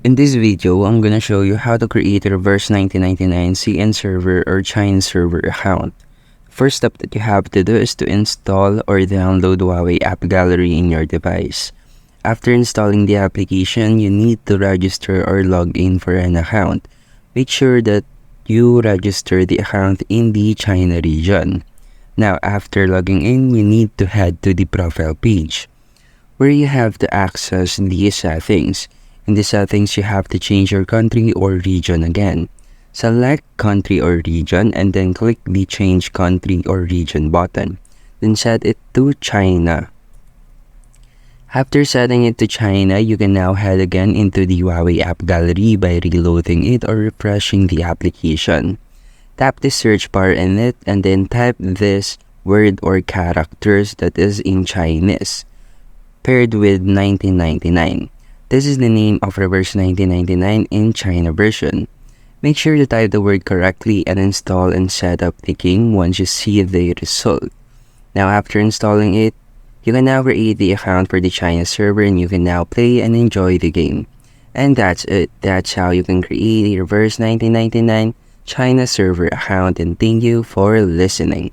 In this video, I'm gonna show you how to create a reverse 1999 CN server or China server account. First step that you have to do is to install or download Huawei App Gallery in your device. After installing the application, you need to register or log in for an account. Make sure that you register the account in the China region. Now, after logging in, you need to head to the profile page, where you have to access the settings. In the settings, you have to change your country or region again. Select country or region and then click the change country or region button. Then set it to China. After setting it to China, you can now head again into the Huawei App Gallery by reloading it or refreshing the application. Tap the search bar in it and then type this word or characters that is in Chinese, paired with 1999. This is the name of reverse 1999 in China version. Make sure to type the word correctly and install and set up the game once you see the result. Now after installing it, you can now create the account for the China server and you can now play and enjoy the game. And that's it. That's how you can create a reverse 1999 China server account, and thank you for listening.